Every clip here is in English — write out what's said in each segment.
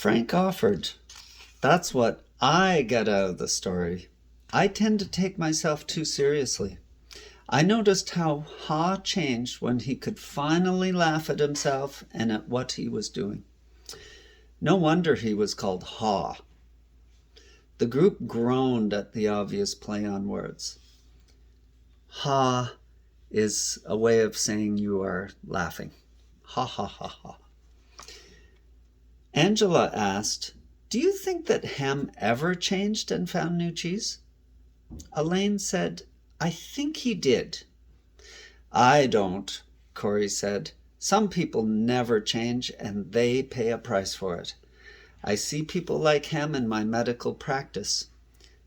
Frank offered. That's what I get out of the story. I tend to take myself too seriously. I noticed how Ha changed when he could finally laugh at himself and at what he was doing. No wonder he was called Ha. The group groaned at the obvious play on words. Ha is a way of saying you are laughing. Ha ha ha ha. Angela asked, "Do you think that Hem ever changed and found new cheese?" Elaine said, "I think he did." "I don't," Corey said. "Some people never change and they pay a price for it. I see people like Hem in my medical practice.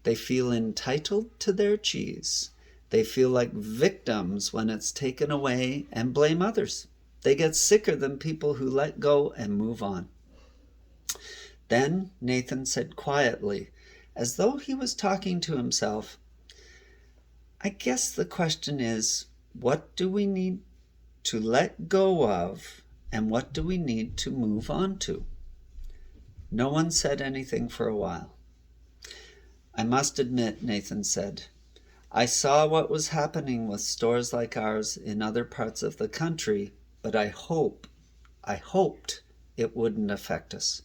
They feel entitled to their cheese. They feel like victims when it's taken away and blame others. They get sicker than people who let go and move on." Then Nathan said quietly, as though he was talking to himself, "I guess the question is, what do we need to let go of and what do we need to move on to?" No one said anything for a while. "I must admit," Nathan said, "I saw what was happening with stores like ours in other parts of the country, but I hoped it wouldn't affect us.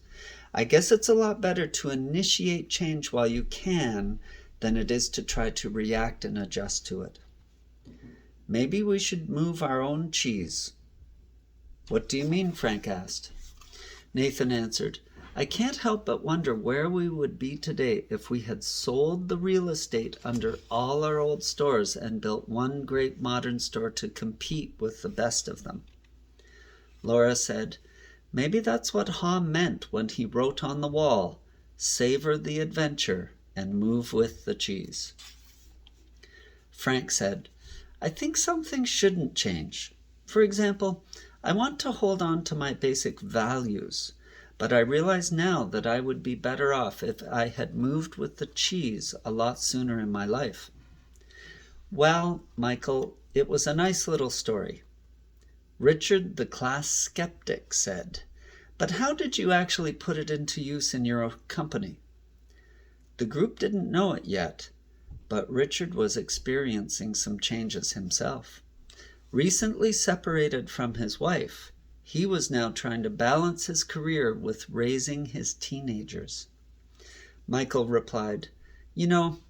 I guess it's a lot better to initiate change while you can than it is to try to react and adjust to it. Maybe we should move our own cheese." "What do you mean?" Frank asked. Nathan answered, "I can't help but wonder where we would be today if we had sold the real estate under all our old stores and built one great modern store to compete with the best of them." Laura said, "Maybe that's what Ha meant when he wrote on the wall, 'Savor the adventure and move with the cheese.'" Frank said, "I think some things shouldn't change. For example, I want to hold on to my basic values, but I realize now that I would be better off if I had moved with the cheese a lot sooner in my life." "Well, Michael, it was a nice little story." Richard, the class skeptic, said, "But how did you actually put it into use in your company?" The group didn't know it yet, but Richard was experiencing some changes himself. Recently separated from his wife, he was now trying to balance his career with raising his teenagers. Michael replied, "You know,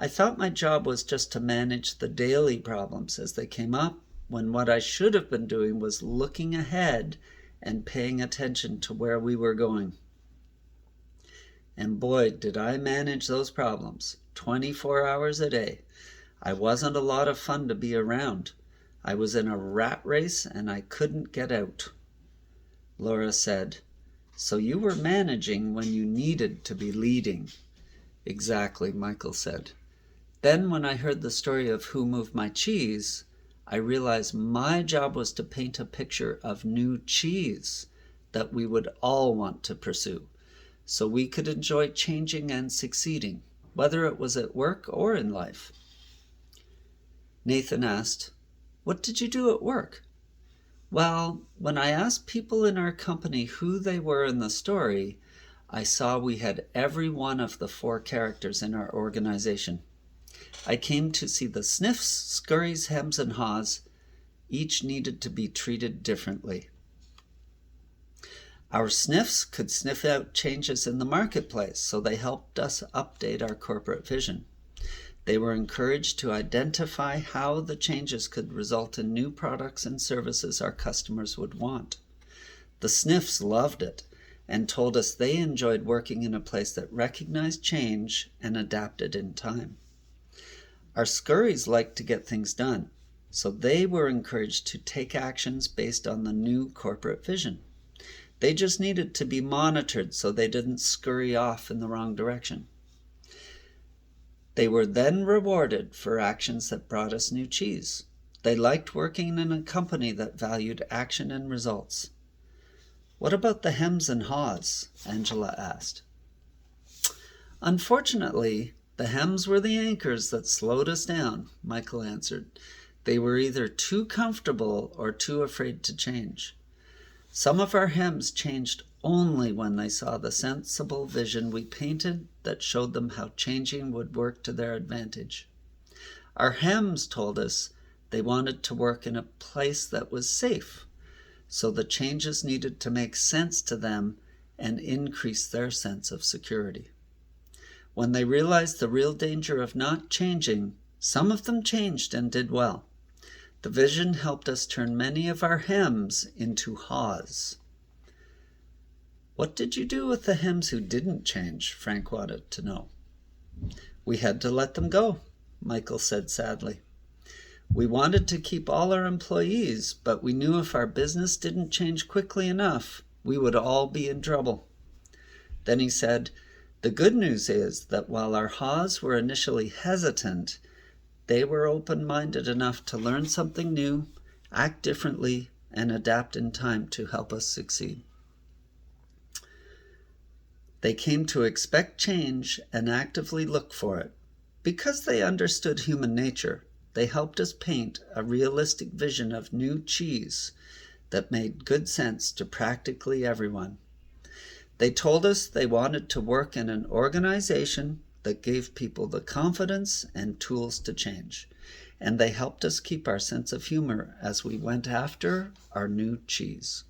I thought my job was just to manage the daily problems as they came up, when what I should have been doing was looking ahead and paying attention to where we were going. And boy, did I manage those problems, 24 hours a day. I wasn't a lot of fun to be around. I was in a rat race and I couldn't get out." Laura said, "So you were managing when you needed to be leading." "Exactly," Michael said. "Then when I heard the story of Who Moved My Cheese, I realized my job was to paint a picture of new cheese that we would all want to pursue, so we could enjoy changing and succeeding, whether it was at work or in life." Nathan asked, "What did you do at work?" "Well, when I asked people in our company who they were in the story, I saw we had every one of the 4 characters in our organization. I came to see the Sniffs, Scurries, Hems, and Haws. Each needed to be treated differently. Our Sniffs could sniff out changes in the marketplace, so they helped us update our corporate vision. They were encouraged to identify how the changes could result in new products and services our customers would want. The Sniffs loved it and told us they enjoyed working in a place that recognized change and adapted in time. Our Scurries liked to get things done, so they were encouraged to take actions based on the new corporate vision. They just needed to be monitored so they didn't scurry off in the wrong direction. They were then rewarded for actions that brought us new cheese. They liked working in a company that valued action and results." "What about the Hems and Haws?" Angela asked. "Unfortunately, the Hems were the anchors that slowed us down," Michael answered. "They were either too comfortable or too afraid to change. Some of our Hems changed only when they saw the sensible vision we painted that showed them how changing would work to their advantage. Our Hems told us they wanted to work in a place that was safe, so the changes needed to make sense to them and increase their sense of security. When they realized the real danger of not changing, some of them changed and did well. The vision helped us turn many of our Hems into Haws. What did you do with the Hems who didn't change? Frank wanted to know. We had to let them go, Michael said sadly. We wanted to keep all our employees, but we knew if our business didn't change quickly enough, we would all be in trouble. Then he said, the good news is that while our Haws were initially hesitant, they were open-minded enough to learn something new, act differently, and adapt in time to help us succeed. They came to expect change and actively look for it. Because they understood human nature, they helped us paint a realistic vision of new cheese that made good sense to practically everyone. They told us they wanted to work in an organization that gave people the confidence and tools to change, and they helped us keep our sense of humor as we went after our new cheese.